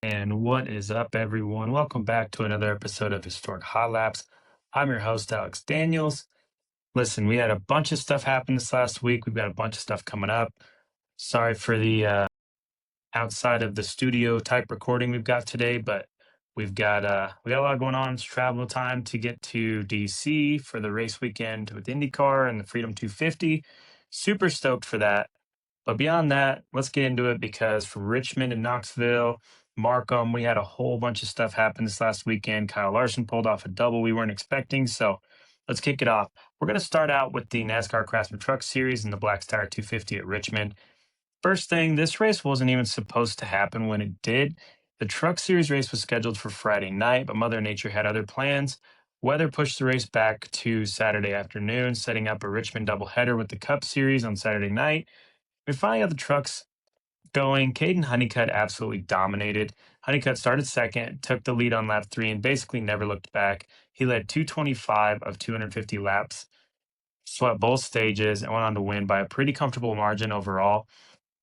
And what is up, everyone? Welcome back to another episode of Historic Hot Laps. I'm your host, Alex Daniels. Listen, we had a bunch of stuff happen this last week. We've got a bunch of stuff coming up. Sorry for the outside of the studio type recording we've got today, but we got a lot going on. It's travel time to get to DC for the race weekend with IndyCar and the Freedom 250. Super stoked for that. But beyond that, let's get into it because from Richmond and Knoxville, Markham, we had a whole bunch of stuff happen this last weekend. Kyle Larson pulled off a double we weren't expecting. So let's kick it off. We're going to start out with the NASCAR Craftsman Truck Series and the Black Star 250 at Richmond. First thing, this race wasn't even supposed to happen when it did. The Truck Series race was scheduled for Friday night, but Mother Nature had other plans. Weather pushed the race back to Saturday afternoon, setting up a Richmond doubleheader with the Cup Series on Saturday night. We finally got the trucks going. Caden Honeycutt absolutely dominated. Honeycutt started second, took the lead on lap 3, and basically never looked back. He led 225 of 250 laps, swept both stages, and went on to win by a pretty comfortable margin overall.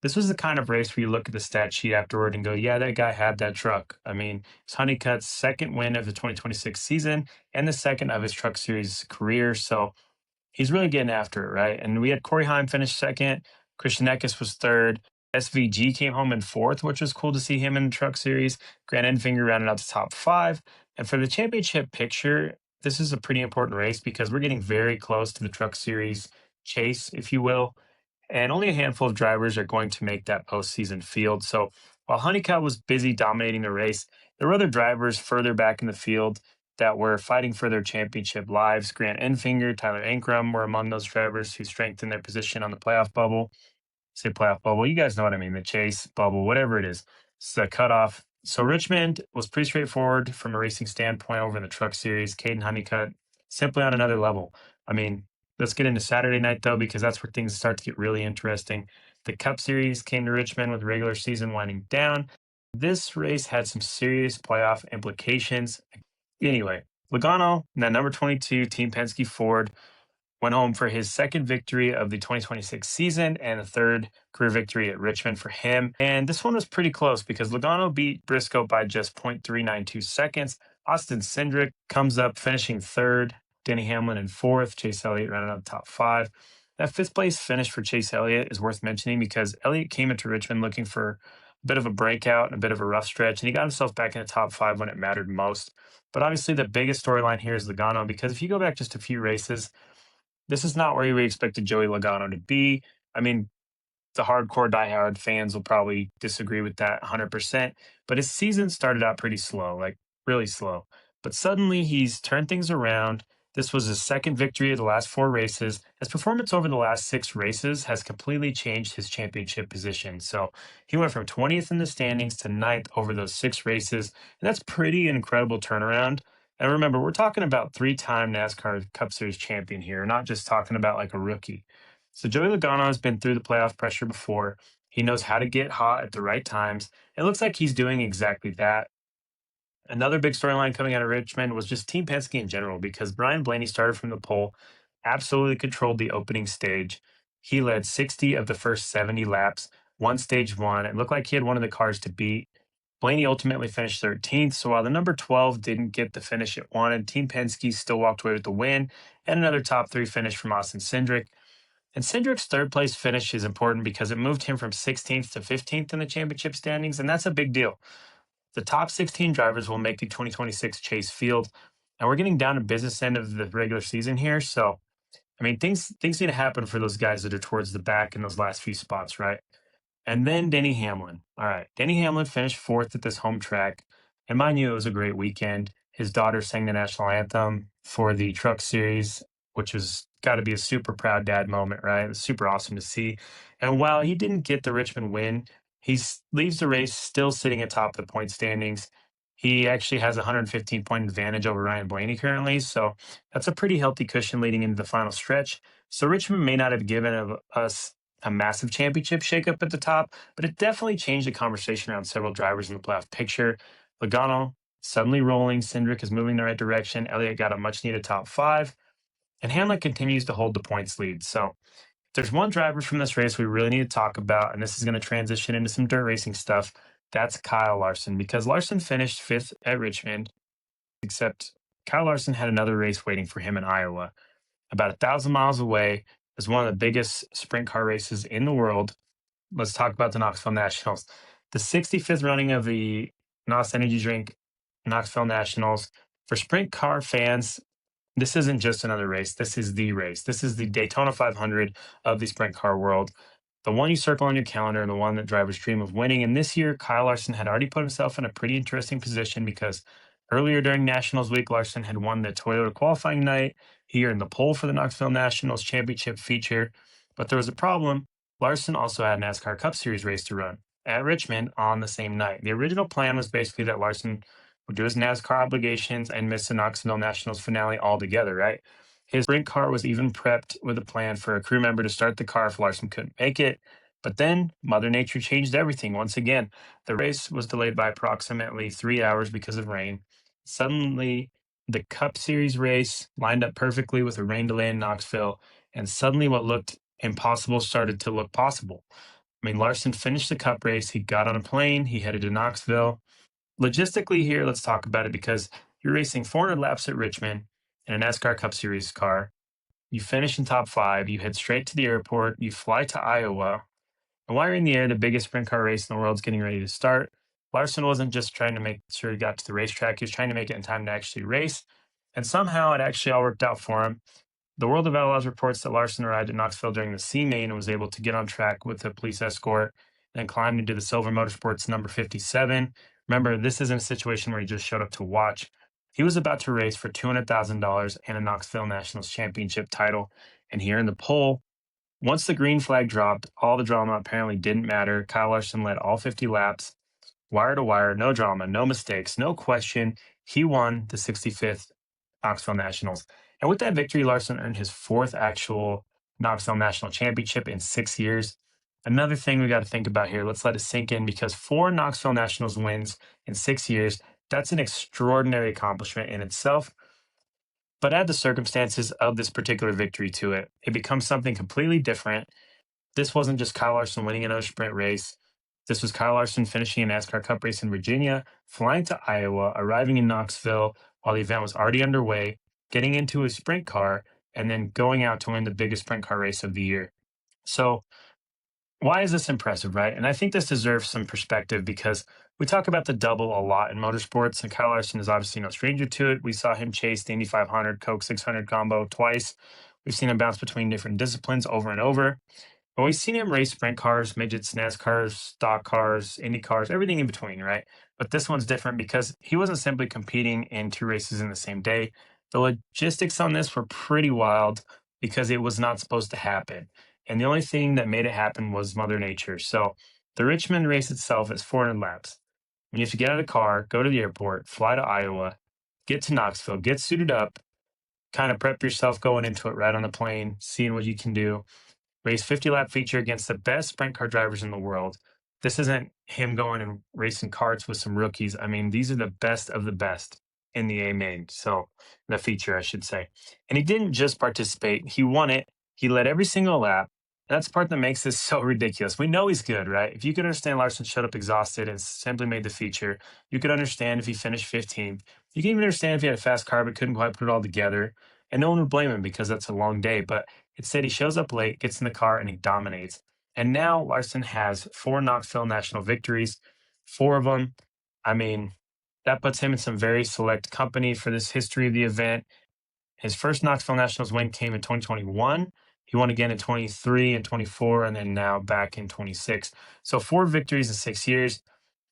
This was the kind of race where you look at the stat sheet afterward and go, yeah, that guy had that truck. I mean, it's Honeycutt's second win of the 2026 season and the second of his Truck Series career. So he's really getting after it, right? And we had Corey Heim finish second. Christian Eckes was third. SVG came home in fourth, which was cool to see him in the Truck Series. Grant Enfinger rounded out the top 5. And for the championship picture, this is a pretty important race because we're getting very close to the Truck Series chase, if you will. And only a handful of drivers are going to make that postseason field. So while Honeycutt was busy dominating the race, there were other drivers further back in the field that were fighting for their championship lives. Grant Enfinger, Tyler Ankrum were among those drivers who strengthened their position on the playoff bubble. Say playoff bubble, you guys know what I mean, the chase bubble, whatever it is. It's the cutoff. So Richmond was pretty straightforward from a racing standpoint over in the Truck Series. Caden Honeycutt, simply on another level. I mean, let's get into Saturday night, though, because that's where things start to get really interesting. The Cup Series came to Richmond with the regular season winding down. This race had some serious playoff implications. Anyway, Logano, that number 22 Team Penske Ford, went home for his second victory of the 2026 season and a third career victory at Richmond for him. And this one was pretty close because Logano beat Briscoe by just 0.392 seconds. Austin Cindric comes up finishing third, Denny Hamlin in fourth, Chase Elliott rounded out the top 5. That fifth place finish for Chase Elliott is worth mentioning because Elliott came into Richmond looking for a bit of a breakout and a bit of a rough stretch, and he got himself back in the top 5 when it mattered most. But obviously the biggest storyline here is Logano because if you go back just a few races, this is not where we expected Joey Logano to be. I mean, the hardcore diehard fans will probably disagree with that 100%, but his season started out pretty slow, like really slow. But suddenly he's turned things around. This was his second victory of the last 4 races. His performance over the last 6 races has completely changed his championship position. So he went from 20th in the standings to 9th over those 6 races. And that's pretty incredible turnaround. And remember, we're talking about 3-time NASCAR Cup Series champion here, not just talking about like a rookie. So Joey Logano has been through the playoff pressure before. He knows how to get hot at the right times. It looks like he's doing exactly that. Another big storyline coming out of Richmond was just Team Penske in general because Brian Blaney started from the pole, absolutely controlled the opening stage. He led 60 of the first 70 laps, won stage 1. It looked like he had one of the cars to beat. Blaney ultimately finished 13th, so while the number 12 didn't get the finish it wanted, Team Penske still walked away with the win and another top 3 finish from Austin Cindric. And Cindric's third place finish is important because it moved him from 16th to 15th in the championship standings, and that's a big deal. The top 16 drivers will make the 2026 Chase field, and we're getting down to business end of the regular season here, so I mean, things need to happen for those guys that are towards the back in those last few spots, right? And then Denny Hamlin. All right. Denny Hamlin finished 4th at this home track. And mind you, it was a great weekend. His daughter sang the national anthem for the Truck Series, which has got to be a super proud dad moment, right? It was super awesome to see. And while he didn't get the Richmond win, he leaves the race still sitting atop the point standings. He actually has a 115-point advantage over Ryan Blaney currently. So that's a pretty healthy cushion leading into the final stretch. So Richmond may not have given us a massive championship shakeup at the top, but it definitely changed the conversation around several drivers in the playoff picture. Logano suddenly rolling, Cindric is moving in the right direction, Elliott got a much-needed top 5, and Hamlin continues to hold the points lead. So if there's one driver from this race we really need to talk about, and this is going to transition into some dirt racing stuff, That's Kyle Larson, because Larson finished fifth at Richmond, except Kyle Larson had another race waiting for him in Iowa, about 1,000 miles away. Is one of the biggest sprint car races in the world. Let's talk about the Knoxville Nationals. The 65th running of the NOS Energy Drink Knoxville Nationals. For sprint car fans, this isn't just another race. This is the race. This is the Daytona 500 of the sprint car world. The one you circle on your calendar and the one that drivers dream of winning. And this year, Kyle Larson had already put himself in a pretty interesting position because earlier during Nationals week, Larson had won the Toyota qualifying night. He earned the pole for the Knoxville Nationals championship feature. But there was a problem. Larson also had a NASCAR Cup Series race to run at Richmond on the same night. The original plan was basically that Larson would do his NASCAR obligations and miss the Knoxville Nationals finale altogether, right? His sprint car was even prepped with a plan for a crew member to start the car if Larson couldn't make it. But then Mother Nature changed everything once again. The race was delayed by approximately 3 hours because of rain. Suddenly, the Cup Series race lined up perfectly with a rain delay in Knoxville, and suddenly what looked impossible started to look possible. I mean, Larson finished the Cup race. He got on a plane. He headed to Knoxville. Logistically, here, let's talk about it because you're racing 400 laps at Richmond in a NASCAR Cup Series car. You finish in top five. You head straight to the airport. You fly to Iowa. And while you're in the air, the biggest sprint car race in the world is getting ready to start. Larson wasn't just trying to make sure he got to the racetrack. He was trying to make it in time to actually race. And somehow it actually all worked out for him. The World of Outlaws reports that Larson arrived at Knoxville during the C main and was able to get on track with a police escort, then climbed into the Silver Motorsports number 57. Remember, this isn't a situation where he just showed up to watch. He was about to race for $200,000 and a Knoxville Nationals championship title. And here in the pole, once the green flag dropped, all the drama apparently didn't matter. Kyle Larson led all 50 laps, wire to wire, no drama, no mistakes, no question. He won the 65th Knoxville Nationals. And with that victory, Larson earned his fourth actual Knoxville National Championship in 6 years. Another thing we got to think about here, let's let it sink in, because 4 Knoxville Nationals wins in 6 years, that's an extraordinary accomplishment in itself. But add the circumstances of this particular victory to it, it becomes something completely different. This wasn't just Kyle Larson winning another sprint race. This was Kyle Larson finishing a NASCAR Cup race in Virginia, flying to Iowa, arriving in Knoxville while the event was already underway, getting into a sprint car, and then going out to win the biggest sprint car race of the year. So why is this impressive, right? And I think this deserves some perspective because we talk about the double a lot in motorsports, and Kyle Larson is obviously no stranger to it. We saw him chase the Indy 500 Coke 600 combo twice. We've seen him bounce between different disciplines over and over. But we've seen him race sprint cars, midgets, NASCARs, stock cars, Indy cars, everything in between, right? But this one's different because he wasn't simply competing in 2 races in the same day. The logistics on this were pretty wild because it was not supposed to happen. And the only thing that made it happen was Mother Nature. So the Richmond race itself is 400 laps. You have to get out of the car, go to the airport, fly to Iowa, get to Knoxville, get suited up, kind of prep yourself going into it right on the plane, seeing what you can do. Race 50-lap feature against the best sprint car drivers in the world. This isn't him going and racing karts with some rookies. I mean, these are the best of the best in the A main. So the feature, I should say. And he didn't just participate. He won it. He led every single lap. That's the part that makes this so ridiculous. We know he's good, right? If you could understand Larson showed up exhausted and simply made the feature, you could understand if he finished 15th. You can even understand if he had a fast car but couldn't quite put it all together. And no one would blame him because that's a long day. But instead, he shows up late, gets in the car, and he dominates. And now Larson has 4 Knoxville National victories, 4 of them. I mean, that puts him in some very select company for this history of the event. His first Knoxville Nationals win came in 2021. He won again in 23 and 24, and then now back in 26. So 4 victories in 6 years.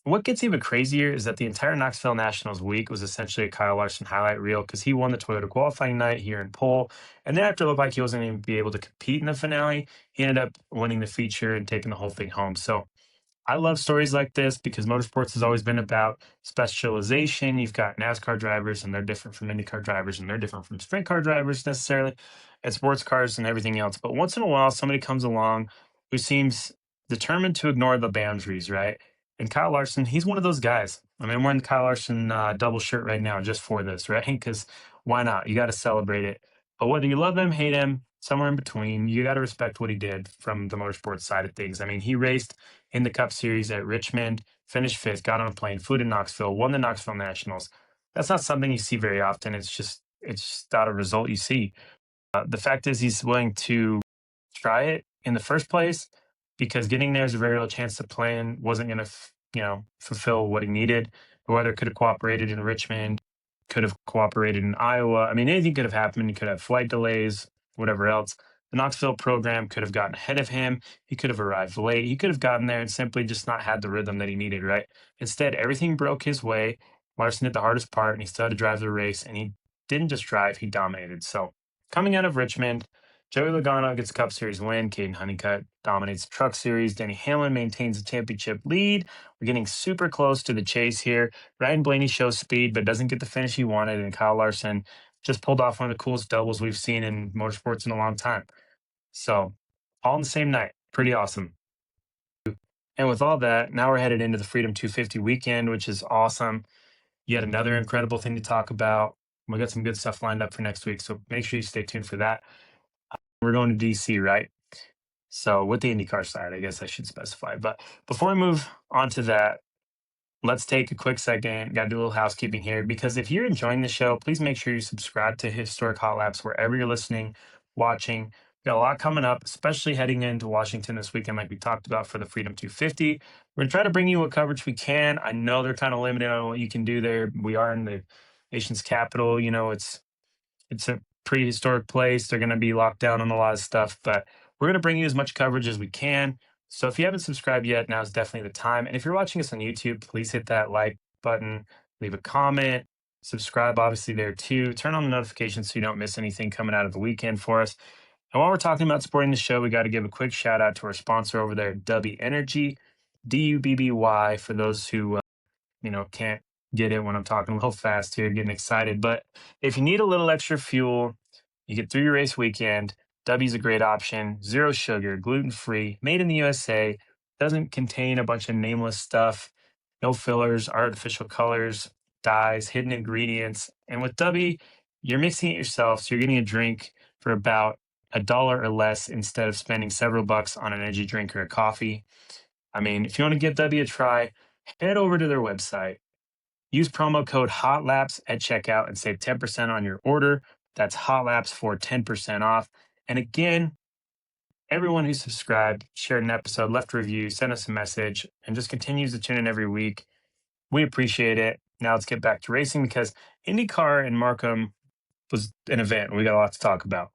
What gets even crazier is that the entire Knoxville Nationals week was essentially a Kyle Larson highlight reel because he won the Toyota qualifying night here in pole. And then after it looked like he wasn't even be able to compete in the finale, he ended up winning the feature and taking the whole thing home. So I love stories like this because motorsports has always been about specialization. You've got NASCAR drivers and they're different from IndyCar drivers and they're different from sprint car drivers necessarily, and sports cars and everything else. But once in a while, somebody comes along who seems determined to ignore the boundaries, right? And Kyle Larson, he's one of those guys. I mean, I'm wearing the Kyle Larson double shirt right now just for this, right? Because why not? You got to celebrate it. But whether you love him, hate him, somewhere in between. You got to respect what he did from the motorsports side of things. I mean, he raced in the Cup Series at Richmond, finished fifth, got on a plane, flew to Knoxville, won the Knoxville Nationals. That's not something you see very often. It's just not a result you see. The fact is, he's willing to try it in the first place because getting there is a very real chance the plan wasn't going to, fulfill what he needed. The weather could have cooperated in Richmond, could have cooperated in Iowa. I mean, anything could have happened. You could have flight delays, whatever else. The Knoxville program could have gotten ahead of him. He could have arrived late. He could have gotten there and simply just not had the rhythm that he needed, right? Instead, everything broke his way. Larson did the hardest part, and he still had to drive the race. And he didn't just drive, he dominated. So, coming out of Richmond, Joey Logano gets a Cup Series win. Caden Honeycutt dominates the Truck Series. Denny Hamlin maintains the championship lead. We're getting super close to the chase here. Ryan Blaney shows speed, but doesn't get the finish he wanted. And Kyle Larson just pulled off one of the coolest doubles we've seen in motorsports in a long time. So, all in the same night. Pretty awesome. And with all that, now we're headed into the Freedom 250 weekend, which is awesome. Yet another incredible thing to talk about. We got some good stuff lined up for next week, so make sure you stay tuned for that. We're going to DC, right? So with the IndyCar side, I guess I should specify. But before we move on to that, let's take a quick second. Got to do a little housekeeping here because if you're enjoying the show, please make sure you subscribe to Historic Hot Laps wherever you're listening, watching. We got a lot coming up, especially heading into Washington this weekend, like we talked about for the Freedom 250. We're going to try to bring you what coverage we can. I know they're kind of limited on what you can do there. We are in the nation's capital. It's a pretty historic place. They're going to be locked down on a lot of stuff, but we're going to bring you as much coverage as we can. So if you haven't subscribed yet, now is definitely the time. And if you're watching us on YouTube, please hit that like button, leave a comment, subscribe obviously there too. Turn on the notifications so you don't miss anything coming out of the weekend for us. And while we're talking about supporting the show, we got to give a quick shout out to our sponsor over there, Dubby Energy, DUBBY, for those who can't get it when I'm talking a little fast here, getting excited. But if you need a little extra fuel, you get through your race weekend, W's a great option. Zero sugar, gluten-free, made in the USA, doesn't contain a bunch of nameless stuff, no fillers, artificial colors, dyes, hidden ingredients. And with W, you're mixing it yourself, so you're getting a drink for about $1 or less instead of spending several bucks on an energy drink or a coffee. I mean, if you want to give W a try, head over to their website. Use promo code HOTLAPS at checkout and save 10% on your order. That's HOTLAPS for 10% off. And again, everyone who's subscribed, shared an episode, left a review, sent us a message, and just continues to tune in every week. We appreciate it. Now let's get back to racing because IndyCar in Markham was an event. We got a lot to talk about.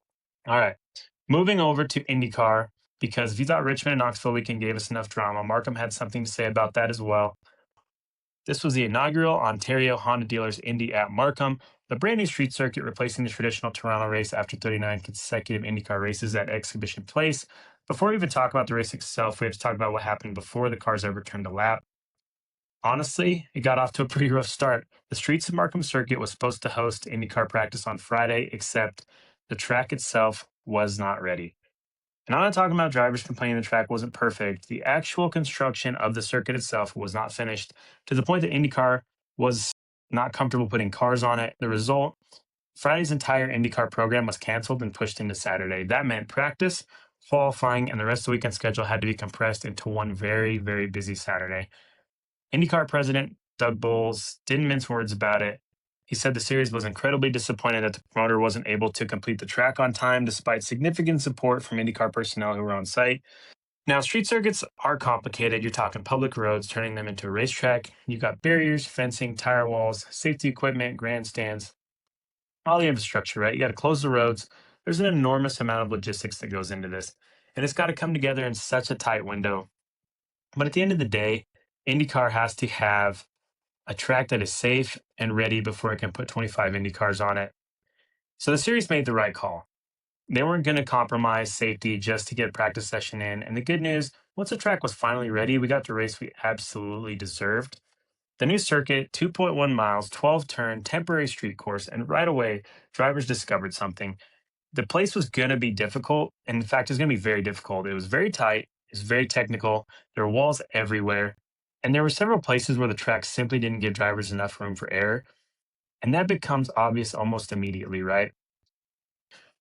All right. Moving over to IndyCar, because if you thought Richmond and Knoxville weekend gave us enough drama, Markham had something to say about that as well. This was the inaugural Ontario Honda Dealers Indy at Markham, the brand new street circuit replacing the traditional Toronto race after 39 consecutive IndyCar races at Exhibition Place. Before we even talk about the race itself, we have to talk about what happened before the cars ever turned a lap. Honestly, it got off to a pretty rough start. The streets of Markham Circuit was supposed to host IndyCar practice on Friday, except the track itself was not ready. And I'm not talking about drivers complaining the track wasn't perfect. The actual construction of the circuit itself was not finished to the point that IndyCar was not comfortable putting cars on it. The result, Friday's entire IndyCar program was canceled and pushed into Saturday. That meant practice, qualifying, and the rest of the weekend schedule had to be compressed into one very, very busy Saturday. IndyCar president Doug Bowles didn't mince words about it. He said the series was incredibly disappointed that the promoter wasn't able to complete the track on time despite significant support from IndyCar personnel who were on site. Now, street circuits are complicated. You're talking public roads, turning them into a racetrack. You've got barriers, fencing, tire walls, safety equipment, grandstands, all the infrastructure, right? You got to close the roads. There's an enormous amount of logistics that goes into this, and it's got to come together in such a tight window. But at the end of the day, IndyCar has to have a track that is safe and ready before it can put 25 Indy cars on it. So the series made the right call. They weren't going to compromise safety just to get a practice session in. And the good news, once the track was finally ready, we got the race we absolutely deserved. The new circuit, 2.1 miles, 12-turn, temporary street course, and right away, drivers discovered something. The place was going to be difficult, and in fact, it was going to be very difficult. It was very tight, it was very technical, there were walls everywhere, and there were several places where the track simply didn't give drivers enough room for error, and that becomes obvious almost immediately, right?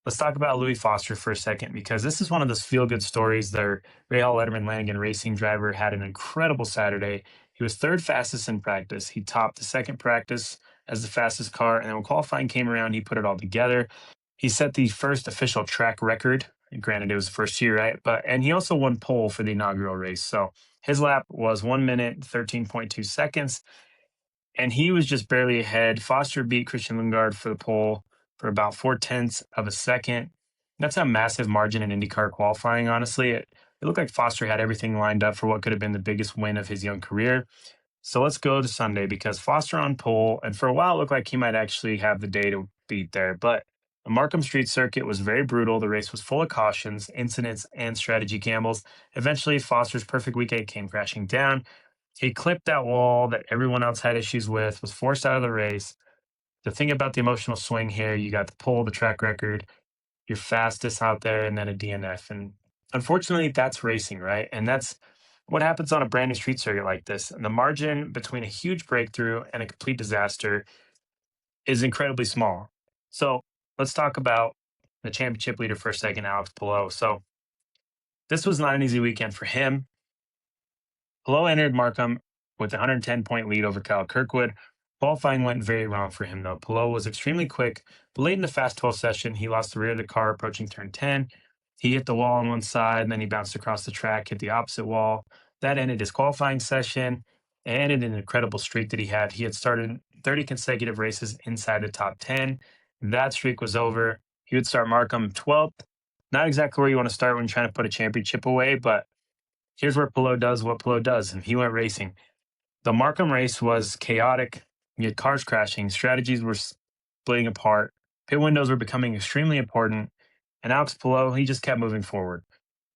Let's talk about Louis Foster for a second because this is one of those feel-good stories. Their Ray Hall Letterman Lanigan racing driver had an incredible Saturday. He was third fastest in practice. He topped the second practice as the fastest car, and then when qualifying came around, he put it all together. He set the first official track record. Granted, it was the first year, right? And he also won pole for the inaugural race. So his lap was 1 minute 13.2 seconds, and he was just barely ahead. Foster beat Christian Lundgaard for the pole for about 4/10 of a second. That's a massive margin in IndyCar qualifying, honestly. It looked like Foster had everything lined up for what could have been the biggest win of his young career. So let's go to Sunday because Foster on pole, and for a while it looked like he might actually have the day to beat there. But the Markham Street Circuit was very brutal. The race was full of cautions, incidents, and strategy gambles. Eventually, Foster's perfect weekend came crashing down. He clipped that wall that everyone else had issues with, was forced out of the race. The thing about the emotional swing here, you got the pole, the track record, your fastest out there, and then a DNF. And unfortunately, that's racing, right? And that's what happens on a brand new street circuit like this. And the margin between a huge breakthrough and a complete disaster is incredibly small. So let's talk about the championship leader for a second, Alex Palou. So this was not an easy weekend for him. Palou entered Markham with a 110-point lead over Kyle Kirkwood. Qualifying went very wrong for him, though. Palou was extremely quick, but late in the fast 12 session, he lost the rear of the car approaching turn 10. He hit the wall on one side, and then he bounced across the track, hit the opposite wall. That ended his qualifying session and ended an incredible streak that he had. He had started 30 consecutive races inside the top 10. That streak was over. He would start Markham 12th. Not exactly where you want to start when you're trying to put a championship away, but here's where Palou does what Palou does, and he went racing. The Markham race was chaotic. You had cars crashing, strategies were splitting apart, pit windows were becoming extremely important, and Alex Palou, he just kept moving forward.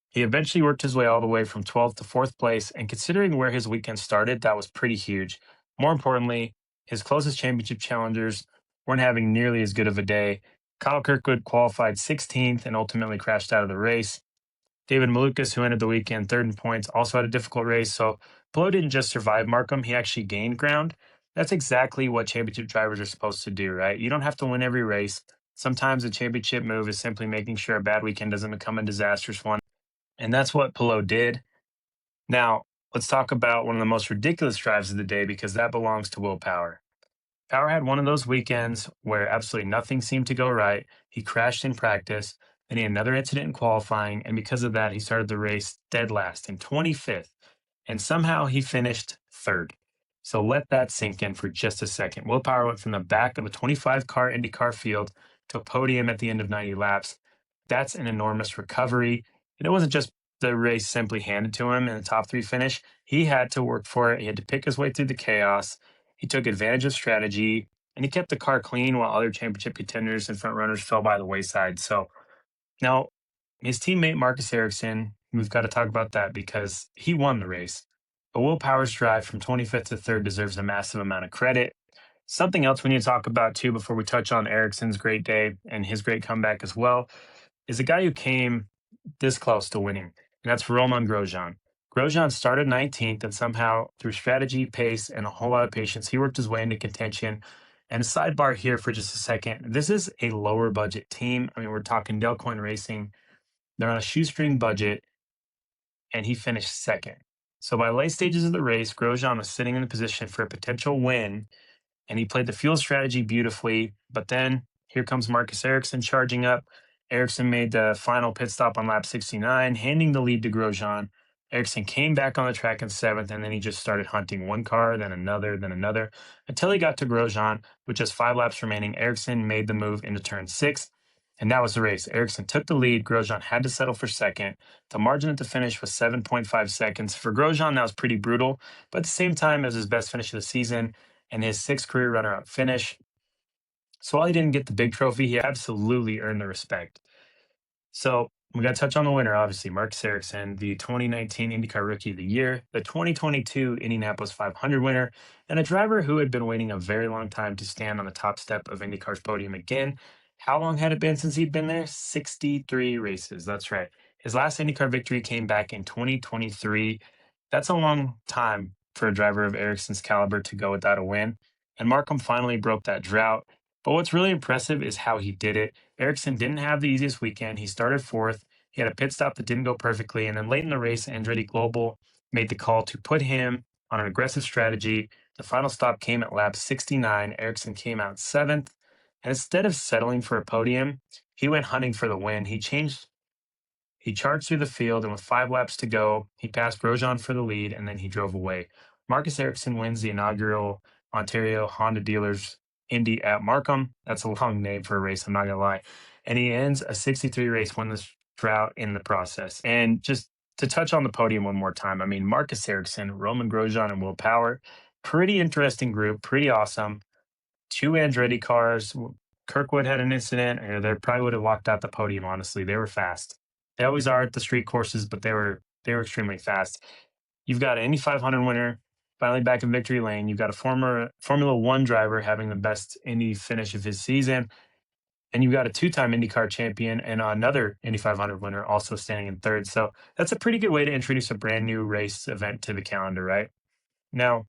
He eventually worked his way all the way from 12th to 4th place, and considering where his weekend started, that was pretty huge. More importantly, his closest championship challengers weren't having nearly as good of a day. Kyle Kirkwood qualified 16th and ultimately crashed out of the race. David Malukas, who ended the weekend third in points, also had a difficult race. So Palou didn't just survive Markham, he actually gained ground. That's exactly what championship drivers are supposed to do, right? You don't have to win every race. Sometimes a championship move is simply making sure a bad weekend doesn't become a disastrous one. And that's what Palou did. Now, let's talk about one of the most ridiculous drives of the day because that belongs to Will Power. Power had one of those weekends where absolutely nothing seemed to go right. He crashed in practice, then he had another incident in qualifying, and because of that, he started the race dead last in 25th, and somehow he finished third. So let that sink in for just a second. Will Power went from the back of a 25-car IndyCar field to a podium at the end of 90 laps. That's an enormous recovery. And it wasn't just the race simply handed to him in the top three finish. He had to work for it. He had to pick his way through the chaos. He took advantage of strategy, and he kept the car clean while other championship contenders and front runners fell by the wayside. So now his teammate Marcus Ericsson, we've got to talk about that because he won the race. But Will Power's drive from 25th to 3rd deserves a massive amount of credit. Something else we need to talk about too before we touch on Ericsson's great day and his great comeback as well is a guy who came this close to winning, and that's Roman Grosjean. Grosjean started 19th, and somehow, through strategy, pace, and a whole lot of patience, he worked his way into contention. And a sidebar here for just a second. This is a lower budget team. I mean, we're talking Delcoin Racing. They're on a shoestring budget, and he finished second. So by late stages of the race, Grosjean was sitting in the position for a potential win, and he played the fuel strategy beautifully. But then here comes Marcus Ericsson charging up. Ericsson made the final pit stop on lap 69, handing the lead to Grosjean. Ericsson came back on the track in 7th, and then he just started hunting one car, then another, until he got to Grosjean. With just 5 laps remaining, Ericsson made the move into turn 6, and that was the race. Ericsson took the lead. Grosjean had to settle for second. The margin at the finish was 7.5 seconds. For Grosjean, that was pretty brutal, but at the same time, it was his best finish of the season and his 6th career runner-up finish. So while he didn't get the big trophy, he absolutely earned the respect. So we got to touch on the winner, obviously, Marcus Ericsson, the 2019 IndyCar Rookie of the Year, the 2022 Indianapolis 500 winner, and a driver who had been waiting a very long time to stand on the top step of IndyCar's podium again. How long had it been since he'd been there? 63 races. That's right. His last IndyCar victory came back in 2023. That's a long time for a driver of Ericsson's caliber to go without a win. And Markham finally broke that drought. But what's really impressive is how he did it. Ericsson didn't have the easiest weekend. He started fourth. He had a pit stop that didn't go perfectly. And then late in the race, Andretti Global made the call to put him on an aggressive strategy. The final stop came at lap 69. Ericsson came out seventh. And instead of settling for a podium, he went hunting for the win. He charged through the field, and with 5 laps to go, he passed Grosjean for the lead, and then he drove away. Marcus Ericsson wins the inaugural Ontario Honda Dealers Indy at Markham. That's a long name for a race, I'm not going to lie. And he ends a 63-race winless drought in the process. And just to touch on the podium one more time, I mean, Marcus Ericsson, Roman Grosjean, and Will Power, pretty interesting group, pretty awesome. 2 Andretti cars. Kirkwood had an incident, or they probably would have locked out the podium, honestly. They were fast. They always are at the street courses, but they were extremely fast. You've got an Indy 500 winner finally back in victory lane. You've got a former Formula One driver having the best Indy finish of his season. And you've got a 2-time IndyCar champion and another Indy 500 winner also standing in third. So that's a pretty good way to introduce a brand new race event to the calendar, right? Now,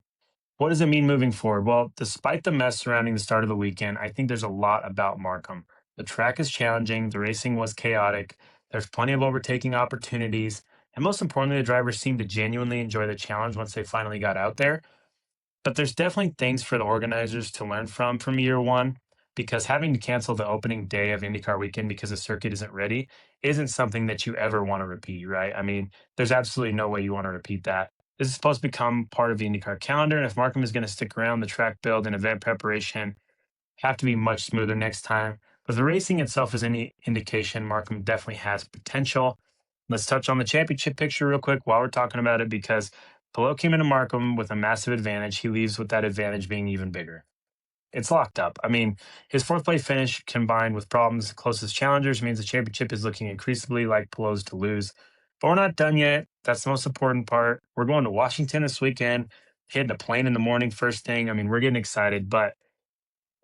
what does it mean moving forward? Well, despite the mess surrounding the start of the weekend, I think there's a lot about Markham. The track is challenging, the racing was chaotic, there's plenty of overtaking opportunities, and most importantly, the drivers seemed to genuinely enjoy the challenge once they finally got out there. But there's definitely things for the organizers to learn from year one, because having to cancel the opening day of IndyCar weekend because the circuit isn't ready isn't something that you ever want to repeat, right? I mean, there's absolutely no way you want to repeat that. This is supposed to become part of the IndyCar calendar, and if Markham is going to stick around, the track build and event preparation have to be much smoother next time. But the racing itself is any indication, Markham definitely has potential. Let's touch on the championship picture real quick while we're talking about it, because Palou came into Markham with a massive advantage. He leaves with that advantage being even bigger. It's locked up. I mean, his fourth place finish combined with problems closest challengers means the championship is looking increasingly like Palou's to lose. But we're not done yet. That's the most important part. We're going to Washington this weekend, hitting a plane in the morning first thing. I mean, we're getting excited, but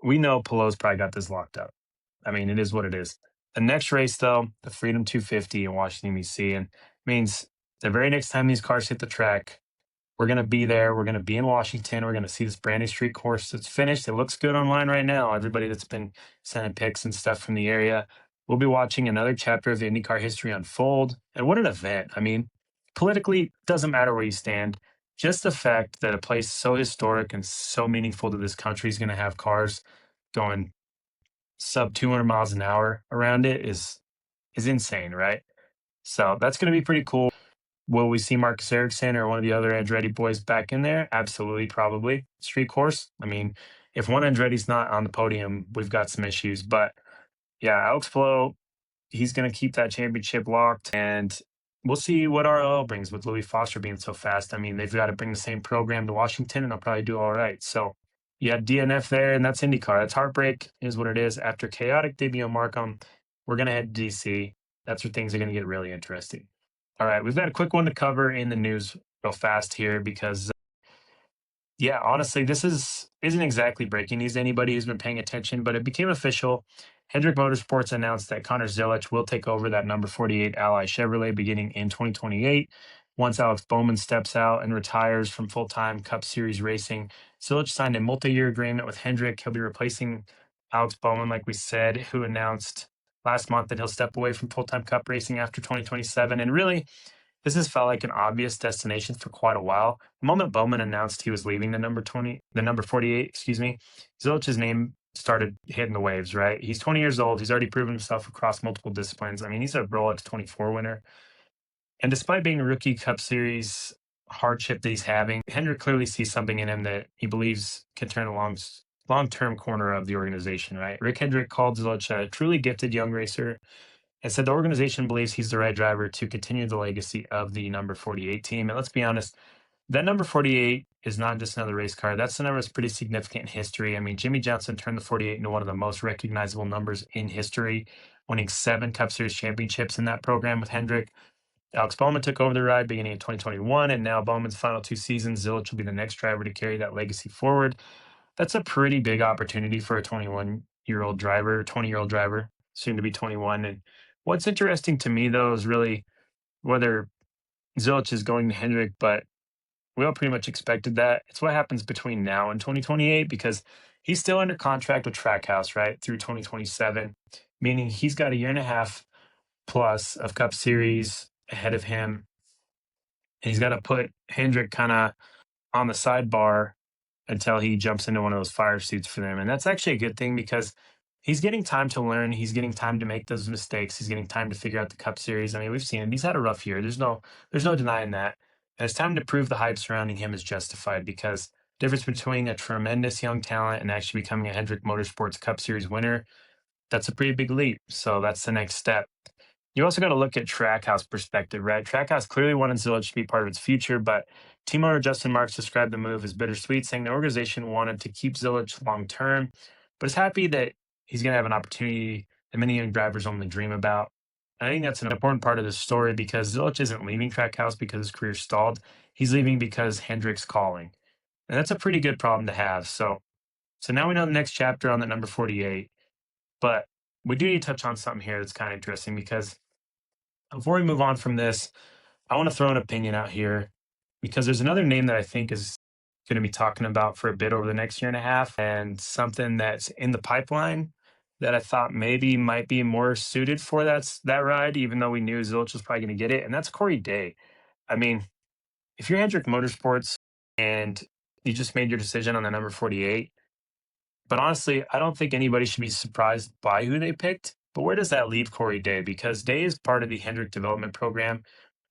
we know Palou's probably got this locked up. I mean, it is what it is. The next race, though, the Freedom 250 in Washington, D.C., and means the very next time these cars hit the track, we're going to be there. We're going to be in Washington. We're going to see this brand new street course that's finished. It looks good online right now. Everybody that's been sending pics and stuff from the area. We'll be watching another chapter of IndyCar history unfold. And what an event. I mean, politically, doesn't matter where you stand. Just the fact that a place so historic and so meaningful to this country is going to have cars going sub 200 miles an hour around it is insane, right? So that's going to be pretty cool. Will we see Marcus Ericsson or one of the other Andretti boys back in there? Absolutely, probably. Street course. I mean, if one Andretti's not on the podium, we've got some issues. But yeah, Alex Palou, he's going to keep that championship locked. And we'll see what RLL brings with Louis Foster being so fast. I mean, they've got to bring the same program to Washington, and they'll probably do all right. So you had DNF there, and that's IndyCar. That's heartbreak, is what it is. After chaotic debut on Markham, we're going to head to DC. That's where things are going to get really interesting. All right, we've got a quick one to cover in the news real fast here because, yeah, honestly, this isn't exactly breaking news to anybody who's been paying attention, but it became official. Hendrick Motorsports announced that Connor Zilisch will take over that number 48 Ally Chevrolet beginning in 2028. Once Alex Bowman steps out and retires from full-time Cup Series racing, Zilisch signed a multi-year agreement with Hendrick. He'll be replacing Alex Bowman, like we said, who announced last month that he'll step away from full-time Cup racing after 2027. And really, this has felt like an obvious destination for quite a while. The moment Bowman announced he was leaving the number 48, Zilich's name started hitting the waves, right? He's 20 years old. He's already proven himself across multiple disciplines. I mean, he's a Rolex 24 winner. And despite being a rookie Cup Series hardship that he's having, Hendrick clearly sees something in him that he believes can turn a long-term corner of the organization, right? Rick Hendrick called Zilich a truly gifted young racer and said the organization believes he's the right driver to continue the legacy of the number 48 team. And let's be honest, that number 48 is not just another race car. That's a number that's pretty significant in history. I mean, Jimmy Johnson turned the 48 into one of the most recognizable numbers in history, winning 7 Cup Series championships in that program with Hendrick. Alex Bowman took over the ride beginning in 2021, and now Bowman's final 2 seasons, Zilich will be the next driver to carry that legacy forward. That's a pretty big opportunity for a 21-year-old driver, 20-year-old driver, soon to be 21. And what's interesting to me, though, is really whether Zilich is going to Hendrick, but we all pretty much expected that. It's what happens between now and 2028 because he's still under contract with Trackhouse, right, through 2027. meaning he's got a year and a half plus of Cup Series ahead of him. And he's got to put Hendrick kind of on the sidebar until he jumps into one of those fire suits for them. And that's actually a good thing because he's getting time to learn. He's getting time to make those mistakes. He's getting time to figure out the Cup Series. I mean, we've seen him. He's had a rough year. There's no denying that. And it's time to prove the hype surrounding him is justified because the difference between a tremendous young talent and actually becoming a Hendrick Motorsports Cup Series winner, that's a pretty big leap. So that's the next step. You also got to look at Trackhouse perspective, right? Trackhouse clearly wanted Zillage to be part of its future, but team owner Justin Marks described the move as bittersweet, saying the organization wanted to keep Zillage long term, but is happy that he's going to have an opportunity that many young drivers only dream about. I think that's an important part of this story because Zillage isn't leaving Trackhouse because his career stalled. He's leaving because Hendrick's calling. And that's a pretty good problem to have. So now we know the next chapter on the number 48, but we do need to touch on something here that's kind of interesting because before we move on from this, I want to throw an opinion out here because there's another name that I think is going to be talking about for a bit over the next year and a half, and something that's in the pipeline that I thought maybe might be more suited for that ride, even though we knew Zilch was probably going to get it, and that's Corey Day. I mean, if you're Hendrick Motorsports and you just made your decision on the number 48, but honestly, I don't think anybody should be surprised by who they picked. But where does that leave Corey Day? Because Day is part of the Hendrick development program,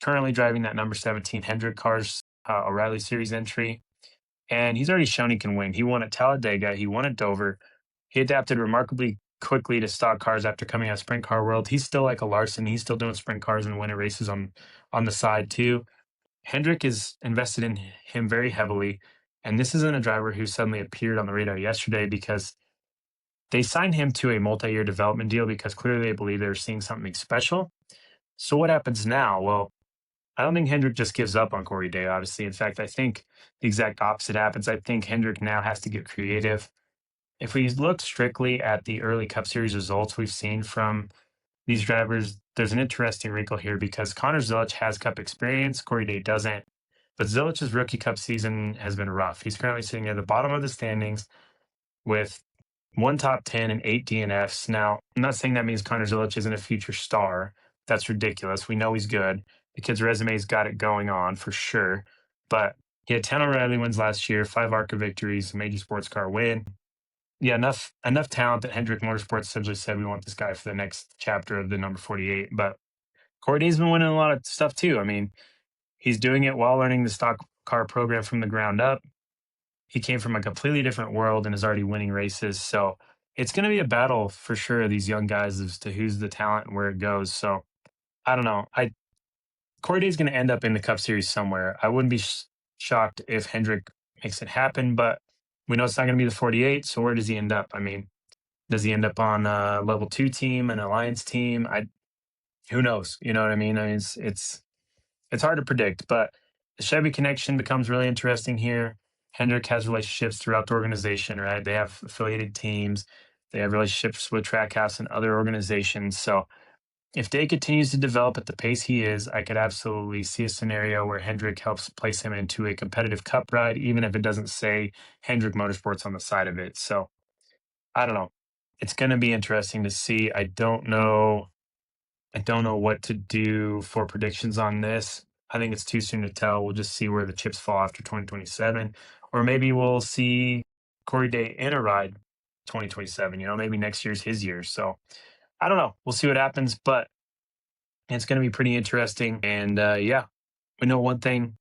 currently driving that number 17 Hendrick cars, O'Reilly Series entry. And he's already shown he can win. He won at Talladega. He won at Dover. He adapted remarkably quickly to stock cars after coming out of sprint car world. He's still like a Larson. He's still doing sprint cars and winning races on the side too. Hendrick is invested in him very heavily. And this isn't a driver who suddenly appeared on the radar yesterday because they signed him to a multi-year development deal because clearly they believe they're seeing something special. So what happens now? Well, I don't think Hendrick just gives up on Corey Day, obviously. In fact, I think the exact opposite happens. I think Hendrick now has to get creative. If we look strictly at the early Cup Series results we've seen from these drivers, there's an interesting wrinkle here because Connor Zilic has Cup experience, Corey Day doesn't. But Zilic's rookie Cup season has been rough. He's currently sitting at the bottom of the standings with one top 10 and 8 DNFs. Now, I'm not saying that means Connor Zilic isn't a future star. That's ridiculous. We know he's good. The kid's resume's got it going on for sure. But he had 10 O'Reilly wins last year, 5 ARCA victories, a major sports car win. Yeah, enough talent that Hendrick Motorsports essentially said we want this guy for the next chapter of the number 48. But Corey Day's been winning a lot of stuff too. I mean, he's doing it while learning the stock car program from the ground up. He came from a completely different world and is already winning races. So it's going to be a battle for sure, these young guys, as to who's the talent and where it goes. So I don't know. Corey Day's going to end up in the Cup Series somewhere. I wouldn't be shocked if Hendrick makes it happen, but we know it's not going to be the 48. So where does he end up? I mean, does he end up on a level 2 team, an alliance team? Who knows? You know what I mean? I mean, it's hard to predict, but the Chevy connection becomes really interesting here. Hendrick has relationships throughout the organization, right? They have affiliated teams. They have relationships with Trackhouse and other organizations. So if Day continues to develop at the pace he is, I could absolutely see a scenario where Hendrick helps place him into a competitive cup ride, even if it doesn't say Hendrick Motorsports on the side of it. So I don't know. It's going to be interesting to see. I don't know what to do for predictions on this. I think it's too soon to tell. We'll just see where the chips fall after 2027. Or maybe we'll see Corey Day in a ride 2027. Maybe next year's his year. So I don't know. We'll see what happens, but it's going to be pretty interesting. And yeah, we know one thing.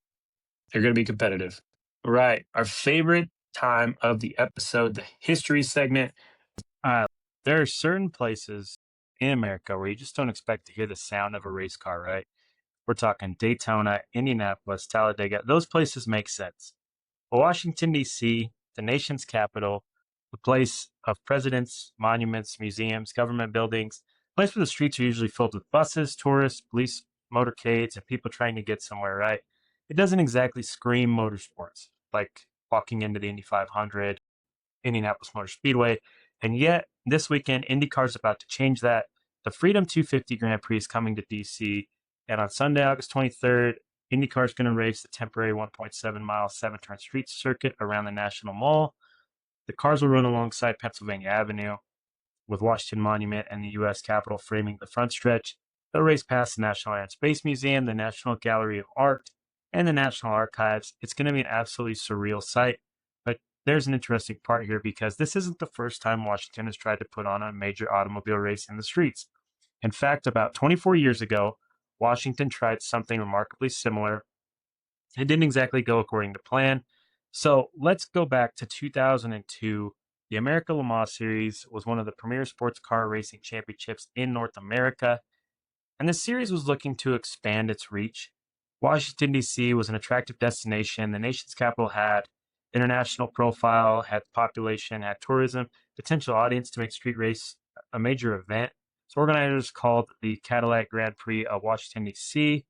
They're going to be competitive. All right. Our favorite time of the episode, the history segment. There are certain places in America where you just don't expect to hear the sound of a race car, right? We're talking Daytona, Indianapolis, Talladega. Those places make sense. But Washington, D.C., the nation's capital, the place of presidents, monuments, museums, government buildings, a place where the streets are usually filled with buses, tourists, police motorcades, and people trying to get somewhere, right? It doesn't exactly scream motorsports, like walking into the Indy 500, Indianapolis Motor Speedway. And yet, this weekend, IndyCar is about to change that. The Freedom 250 Grand Prix is coming to DC. And on Sunday, August 23rd, IndyCar is going to race the temporary 1.7-mile, 7-turn street circuit around the National Mall. The cars will run alongside Pennsylvania Avenue. with Washington Monument and the U.S. Capitol framing the front stretch. They'll race past the National Air and Space Museum, the National Gallery of Art, and the National Archives. It's going to be an absolutely surreal sight. But there's an interesting part here because this isn't the first time Washington has tried to put on a major automobile race in the streets. In fact, about 24 years ago, Washington tried something remarkably similar. It didn't exactly go according to plan. So let's go back to 2002. The America Le Mans Series was one of the premier sports car racing championships in North America, and the series was looking to expand its reach. Washington, D.C. was an attractive destination. The nation's capital had international profile, had population, had tourism, potential audience to make street race a major event. So organizers called the Cadillac Grand Prix of Washington, D.C.,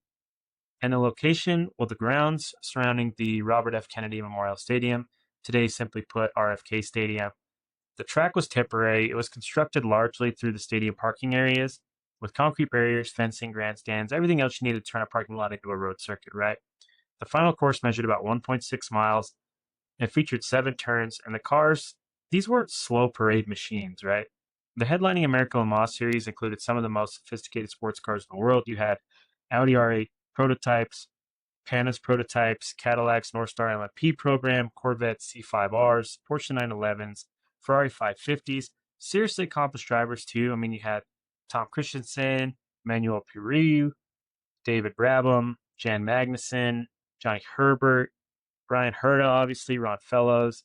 and the location, well, the grounds surrounding the Robert F. Kennedy Memorial Stadium, today simply put RFK Stadium. The track was temporary. It was constructed largely through the stadium parking areas with concrete barriers, fencing, grandstands, everything else you needed to turn a parking lot into a road circuit, right? The final course measured about 1.6 miles. It featured 7 turns, and the cars, these weren't slow parade machines, right? The headlining America Le Mans series included some of the most sophisticated sports cars in the world. You had Audi R8 prototypes, Pana's prototypes, Cadillac's Northstar LMP program, Corvette C5Rs, Porsche 911s, Ferrari 550s. Seriously accomplished drivers, too. I mean, you had Tom Christensen, Manuel Pirillo, David Brabham, Jan Magnussen, Johnny Herbert, Brian Herta, obviously, Ron Fellows,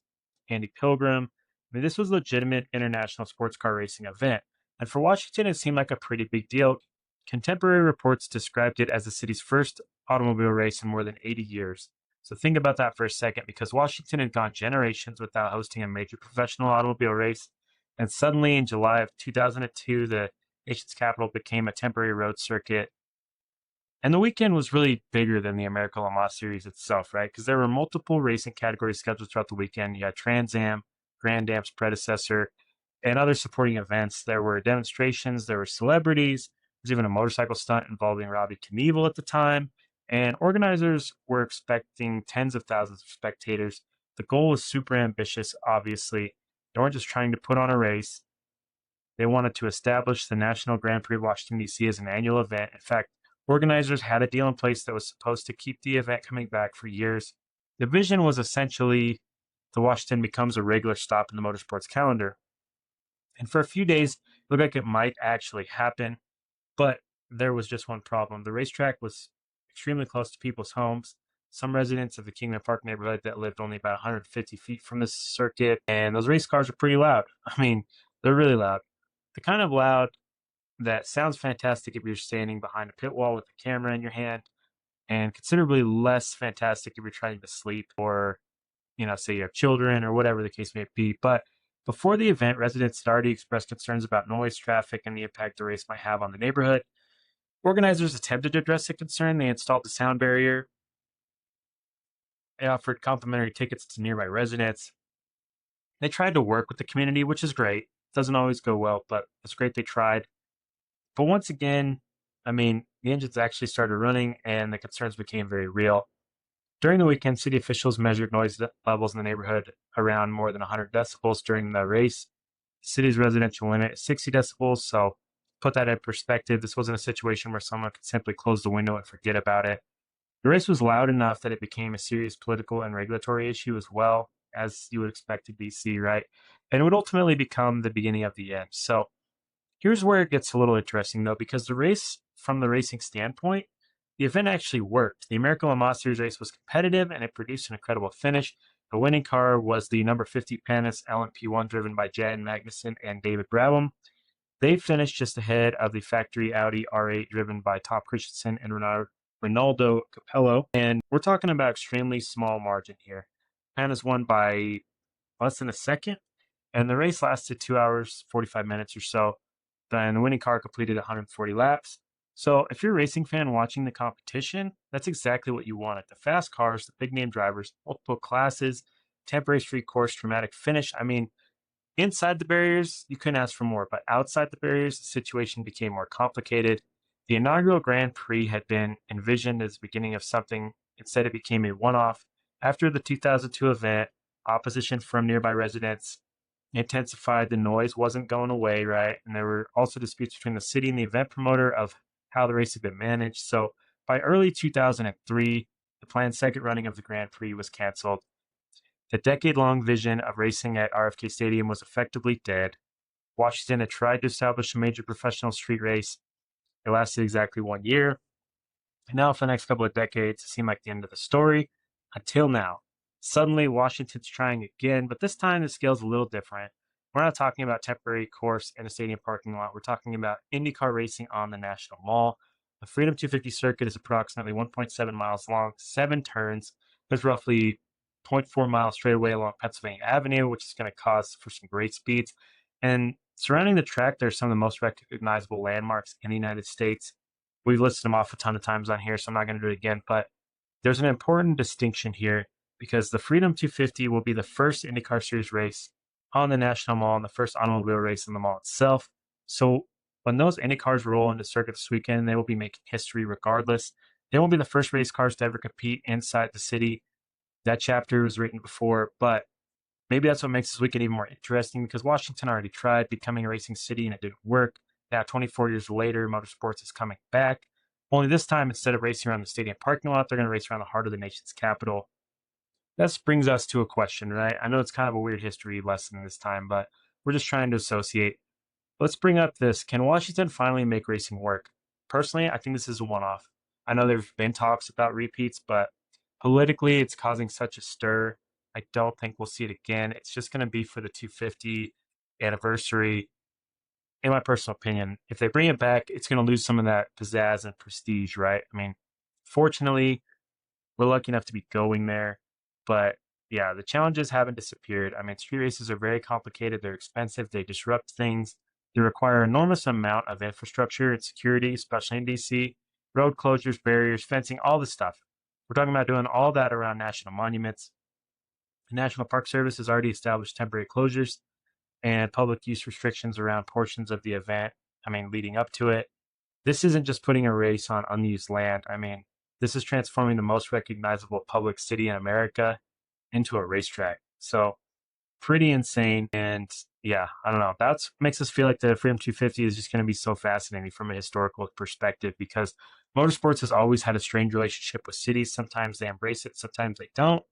Andy Pilgrim. I mean, this was a legitimate international sports car racing event. And for Washington, it seemed like a pretty big deal. Contemporary reports described it as the city's first automobile race in more than 80 years. So think about that for a second, because Washington had gone generations without hosting a major professional automobile race. And suddenly in July of 2002, the nation's capital became a temporary road circuit. And the weekend was really bigger than the America Le Mans series itself, right? Because there were multiple racing categories scheduled throughout the weekend. You had Trans Am, Grand Am's predecessor, and other supporting events. There were demonstrations, there were celebrities, there's even a motorcycle stunt involving Robbie Knievel at the time. And organizers were expecting tens of thousands of spectators. The goal was super ambitious, obviously. They weren't just trying to put on a race. They wanted to establish the National Grand Prix of Washington, D.C. as an annual event. In fact, organizers had a deal in place that was supposed to keep the event coming back for years. The vision was essentially the Washington becomes a regular stop in the motorsports calendar. And for a few days, it looked like it might actually happen, but there was just one problem. The racetrack was extremely close to people's homes. Some residents of the Kingman Park neighborhood that lived only about 150 feet from this circuit, and those race cars are pretty loud. I mean, they're really loud. The kind of loud that sounds fantastic if you're standing behind a pit wall with a camera in your hand, and considerably less fantastic if you're trying to sleep or, say you have children or whatever the case may be. But before the event, residents had already expressed concerns about noise, traffic, and the impact the race might have on the neighborhood. Organizers attempted to address the concern. They installed a sound barrier. They offered complimentary tickets to nearby residents. They tried to work with the community, which is great. It doesn't always go well, but it's great they tried. But once again, the engines actually started running and the concerns became very real. During the weekend, city officials measured noise levels in the neighborhood around more than 100 decibels during the race. The city's residential limit is 60 decibels, so put that in perspective, this wasn't a situation where someone could simply close the window and forget about it. The race was loud enough that it became a serious political and regulatory issue as well, as you would expect in DC, right? And it would ultimately become the beginning of the end. So here's where it gets a little interesting, though, because the race, from the racing standpoint, the event actually worked. The America Le Mans Series race was competitive, and it produced an incredible finish. The winning car was the number 50 Pana's LMP1, driven by Jan Magnussen and David Brabham. They finished just ahead of the factory Audi R8, driven by Tom Christensen and Ronaldo Capello. And we're talking about extremely small margin here. Pana's won by less than a second, and the race lasted 2 hours, 45 minutes or so. Then the winning car completed 140 laps. So if you're a racing fan watching the competition, that's exactly what you wanted. The fast cars, the big name drivers, multiple classes, temporary street course, dramatic finish. Inside the barriers, you couldn't ask for more, but outside the barriers, the situation became more complicated. The inaugural Grand Prix had been envisioned as the beginning of something. Instead, it became a one-off. After the 2002 event, opposition from nearby residents intensified. The noise wasn't going away, right? And there were also disputes between the city and the event promoter of how the race had been managed. So by early 2003, the planned second running of the Grand Prix was canceled. The decade-long vision of racing at RFK Stadium was effectively dead. Washington had tried to establish a major professional street race. It lasted exactly 1 year. And now for the next couple of decades, it seemed like the end of the story until now. Suddenly, Washington's trying again, but this time the scale's a little different. We're not talking about temporary course in a stadium parking lot. We're talking about IndyCar racing on the National Mall. The Freedom 250 circuit is approximately 1.7 miles long, 7 turns. There's roughly 0.4 miles straight away along Pennsylvania Avenue, which is going to cause for some great speeds. And surrounding the track, there's some of the most recognizable landmarks in the United States. We've listed them off a ton of times on here, so I'm not going to do it again. But there's an important distinction here because the Freedom 250 will be the first IndyCar Series race on the National Mall and the first automobile race in the mall itself. So when those IndyCars roll into circuit this weekend, they will be making history regardless. They won't be the first race cars to ever compete inside the city. That chapter was written before, but maybe that's what makes this weekend even more interesting because Washington already tried becoming a racing city and it didn't work. Now, 24 years later, Motorsports is coming back. Only this time, instead of racing around the stadium parking lot, they're going to race around the heart of the nation's capital. This brings us to a question, right? I know it's kind of a weird history lesson this time, but we're just trying to associate. Let's bring up this. Can Washington finally make racing work? Personally, I think this is a one-off. I know there have been talks about repeats, but politically, it's causing such a stir. I don't think we'll see it again. It's just going to be for the 250 anniversary. In my personal opinion, if they bring it back, it's going to lose some of that pizzazz and prestige, right? I mean, fortunately, we're lucky enough to be going there. But yeah, the challenges haven't disappeared. I mean, street races are very complicated. They're expensive. They disrupt things. They require an enormous amount of infrastructure and security, especially in DC. Road closures, barriers, fencing, all this stuff. We're talking about doing all that around national monuments. The National Park Service has already established temporary closures and public use restrictions around portions of the event. I mean, leading up to it. This isn't just putting a race on unused land. I mean, this is transforming the most recognizable public city in America into a racetrack. So pretty insane. And yeah, I don't know. That's makes us feel like the Freedom 250 is just going to be so fascinating from a historical perspective because motorsports has always had a strange relationship with cities. Sometimes they embrace it, sometimes they don't.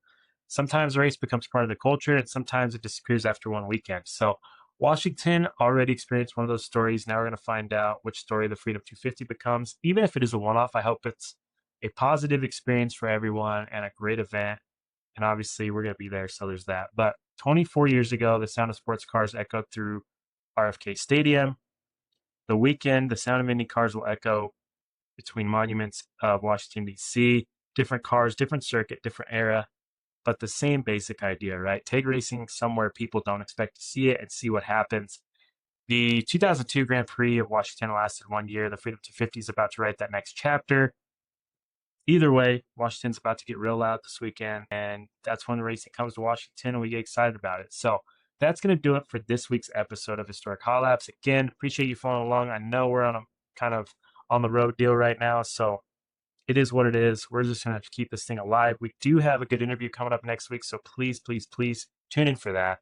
Sometimes the race becomes part of the culture, and sometimes it disappears after one weekend. So Washington already experienced one of those stories. Now we're going to find out which story the Freedom 250 becomes. Even if it is a one-off, I hope it's a positive experience for everyone and a great event. And obviously, we're going to be there, so there's that. But 24 years ago, the sound of sports cars echoed through RFK Stadium. The weekend, the sound of Indy cars will echo between monuments of Washington, D.C. Different cars, different circuit, different era, but the same basic idea, right? Take racing somewhere people don't expect to see it and see what happens. The 2002 Grand Prix of Washington lasted 1 year. The Freedom 250 is about to write that next chapter. Either way, Washington's about to get real loud this weekend, and that's when the racing comes to Washington, and we get excited about it. So that's going to do it for this week's episode of Historic Hot Laps. Again, appreciate you following along. I know we're on a kind of on the road deal right now, so it is what it is. We're just going to keep this thing alive. We do have a good interview coming up next week, so please, please, please tune in for that.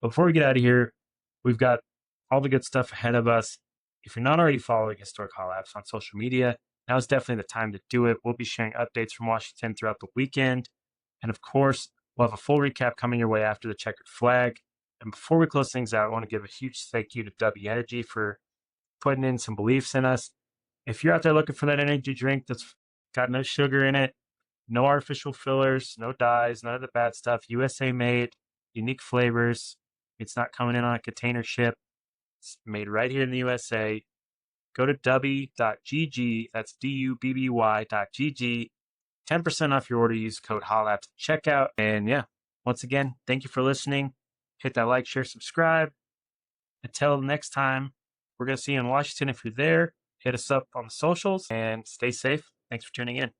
But before we get out of here, we've got all the good stuff ahead of us. If you're not already following Historic Hot Laps on social media, now is definitely the time to do it. We'll be sharing updates from Washington throughout the weekend. And of course, we'll have a full recap coming your way after the checkered flag. And before we close things out, I want to give a huge thank you to W Energy for putting in some beliefs in us. If you're out there looking for that energy drink that's got no sugar in it, no artificial fillers, no dyes, none of the bad stuff, USA made, unique flavors. It's not coming in on a container ship. It's made right here in the USA. Go to w.gg, that's dubby.gg, 10% off your order, use code HOLAPS at checkout. And yeah, once again, thank you for listening. Hit that like, share, subscribe. Until next time, we're going to see you in Washington. If you're there, hit us up on the socials and stay safe. Thanks for tuning in.